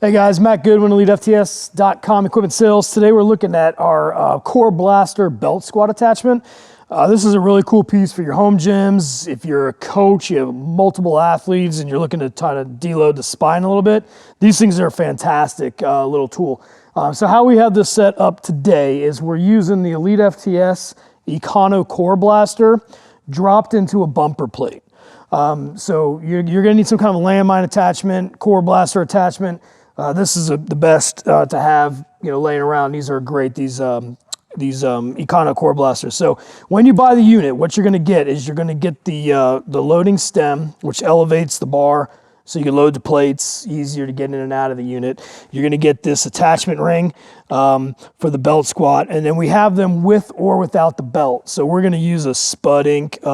Hey guys, Matt Goodwin, elitefts.com equipment sales. Today we're looking at our Core Blaster belt squat attachment. This is a really cool piece for your home gyms. If you're a coach, you have multiple athletes and you're looking to try to deload the spine a little bit, these things are a fantastic little tool. So how we have this set up today is we're using the Elite FTS Econo Core Blaster dropped into a bumper plate. So you're gonna need some kind of a landmine attachment, core blaster attachment. This is the best to have, laying around. These are great, these Econo Core Blasters. So when you buy the unit, what you're gonna get is you're gonna get the loading stem, which elevates the bar so you can load the plates, easier to get in and out of the unit. You're gonna get this attachment ring for the belt squat, and then we have them with or without the belt. So we're gonna use a Spud Inc.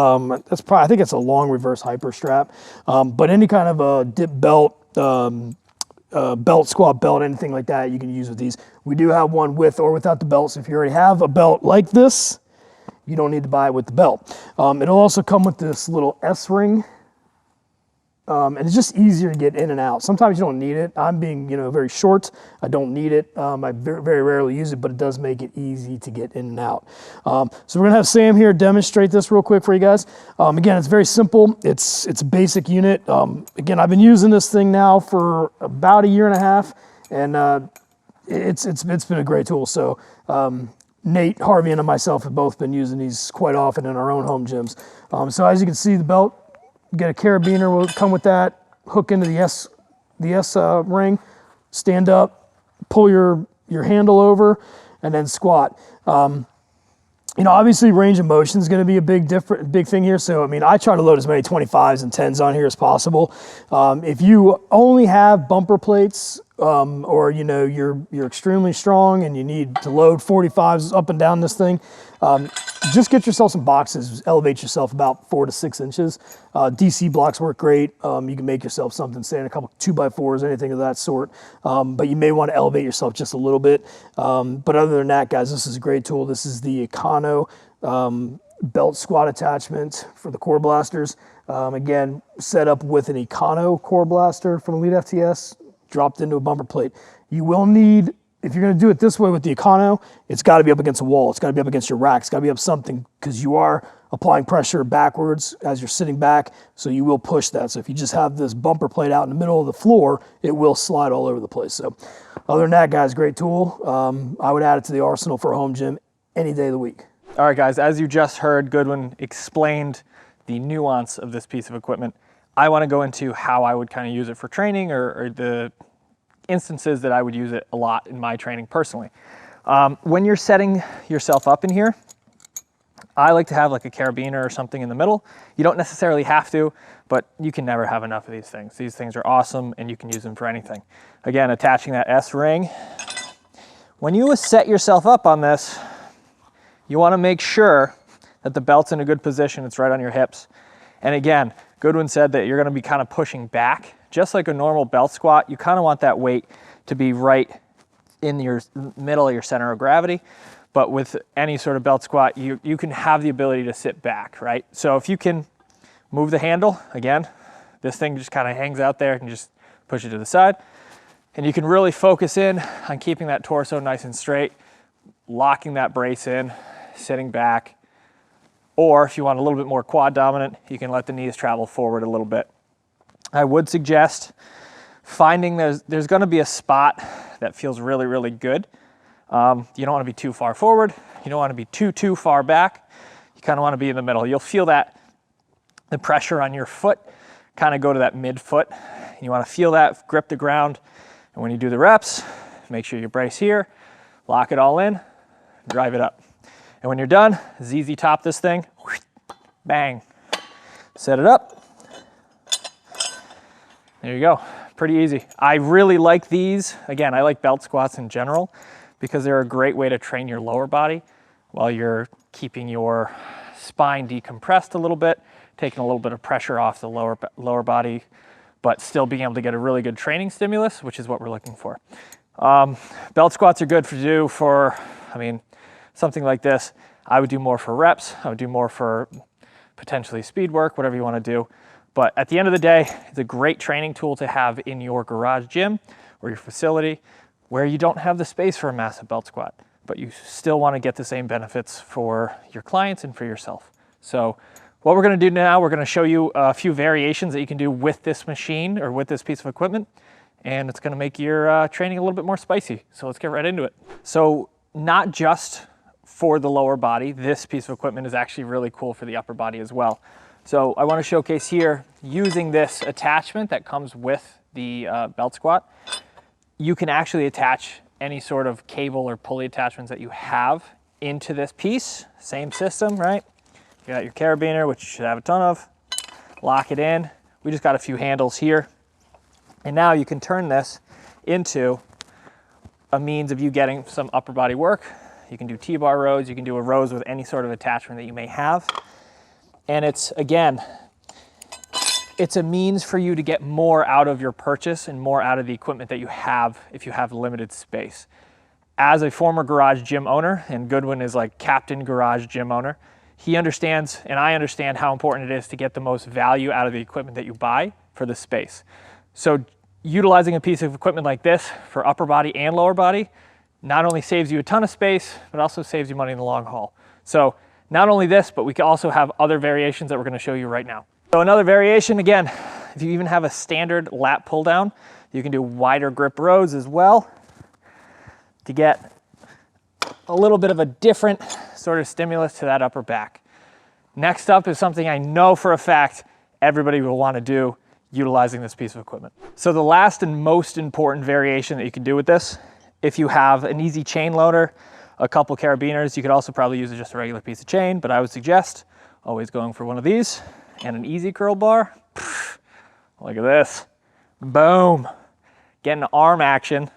I think it's a long reverse hyper strap, but any kind of a dip belt, belt, squat belt, anything like that you can use with these. We do have one with or without the belt, so if you already have a belt like this, you don't need to buy it with the belt. It'll also come with this little S-ring, and it's just easier to get in and out. Sometimes you don't need it. I'm being, very short. I don't need it. I very, very rarely use it, but it does make it easy to get in and out. So we're gonna have Sam here demonstrate this real quick for you guys. Again, it's very simple. It's a basic unit. Again, I've been using this thing now for about 1.5 years, and it's been a great tool. So Nate, Harvey, and myself have both been using these quite often in our own home gyms. So as you can see, the belt, get a carabiner will come with that, hook into the S ring, stand up, pull your handle over, and then squat. Obviously range of motion is going to be a big thing here. So, I try to load as many 25s and 10s on here as possible. If you only have bumper plates, or you're extremely strong and you need to load 45s up and down this thing, just get yourself some boxes, elevate yourself about 4 to 6 inches. DC blocks work great. You can make yourself something, say in a couple 2x4s, anything of that sort. But you may want to elevate yourself just a little bit. But other than that, guys, this is a great tool. This is the Econo belt squat attachment for the Core Blasters. Again, set up with an Econo Core Blaster from Elite FTS, dropped into a bumper plate. You will need, if you're gonna do it this way with the Econo, it's gotta be up against a wall. It's gotta be up against your rack. It's gotta be up something, because you are applying pressure backwards as you're sitting back, so you will push that. So if you just have this bumper plate out in the middle of the floor, it will slide all over the place. So other than that, guys, great tool. I would add it to the arsenal for a home gym any day of the week. All right, guys, as you just heard, Goodwin explained the nuance of this piece of equipment. I want to go into how I would kind of use it for training, or the instances that I would use it a lot in my training personally. When you're setting yourself up in here, I like to have like a carabiner or something in the middle. You don't necessarily have to, but you can never have enough of these things. These things are awesome and you can use them for anything. Again, attaching that S ring. When you set yourself up on this, you want to make sure that the belt's in a good position. It's right on your hips. And again, Goodwin said that you're going to be kind of pushing back. Just like a normal belt squat, you kind of want that weight to be right in your middle of your center of gravity. But with any sort of belt squat, you can have the ability to sit back, right? So if you can move the handle, again, this thing just kind of hangs out there and just push it to the side. And you can really focus in on keeping that torso nice and straight, locking that brace in, sitting back. Or if you want a little bit more quad dominant, you can let the knees travel forward a little bit. I would suggest finding there's going to be a spot that feels really, really good. You don't want to be too far forward. You don't want to be too far back. You kind of want to be in the middle. You'll feel that the pressure on your foot kind of go to that midfoot. You want to feel that grip the ground. And when you do the reps, make sure you brace here, lock it all in, drive it up. And when you're done, ZZ top this thing, bang, set it up. There you go, pretty easy. I really like these. Again, I like belt squats in general because they're a great way to train your lower body while you're keeping your spine decompressed a little bit, taking a little bit of pressure off the lower body, but still being able to get a really good training stimulus, which is what we're looking for. Belt squats are good to do for, something like this. I would do more for reps. I would do more for potentially speed work, whatever you want to do. But at the end of the day, it's a great training tool to have in your garage gym or your facility where you don't have the space for a massive belt squat, but you still want to get the same benefits for your clients and for yourself. So what we're going to do now, we're going to show you a few variations that you can do with this machine or with this piece of equipment, and it's going to make your training a little bit more spicy. So let's get right into it. So not just for the lower body, this piece of equipment is actually really cool for the upper body as well. So I want to showcase here, using this attachment that comes with the belt squat, you can actually attach any sort of cable or pulley attachments that you have into this piece. Same system, right? You got your carabiner, which you should have a ton of. Lock it in. We just got a few handles here. And now you can turn this into a means of you getting some upper body work. You can do T-bar rows, you can do a rows with any sort of attachment that you may have. And it's, again, it's a means for you to get more out of your purchase and more out of the equipment that you have if you have limited space. As a former garage gym owner, and Goodwin is like captain garage gym owner, he understands, and I understand how important it is to get the most value out of the equipment that you buy for the space. So utilizing a piece of equipment like this for upper body and lower body not only saves you a ton of space, but also saves you money in the long haul. So not only this, but we can also have other variations that we're going to show you right now. So another variation, again, if you even have a standard lat pull down, you can do wider grip rows as well to get a little bit of a different sort of stimulus to that upper back. Next up is something I know for a fact everybody will want to do utilizing this piece of equipment. So the last and most important variation that you can do with this, if you have an easy chain loader, a couple carabiners, you could also probably use just a regular piece of chain, but I would suggest always going for one of these and an easy curl bar. Look at this, boom. Getting arm action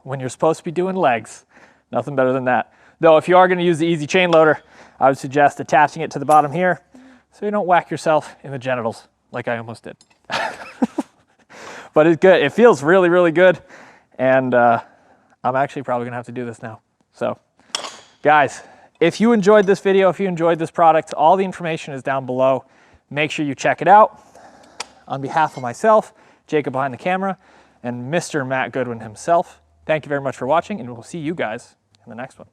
when you're supposed to be doing legs. Nothing better than that. Though if you are gonna use the easy chain loader, I would suggest attaching it to the bottom here so you don't whack yourself in the genitals like I almost did. But it's good, it feels really, really good. And I'm actually probably gonna have to do this now. So guys, if you enjoyed this video, if you enjoyed this product, all the information is down below. Make sure you check it out. On behalf of myself, Jacob behind the camera, and Mr. Matt Goodwin himself, thank you very much for watching, and we'll see you guys in the next one.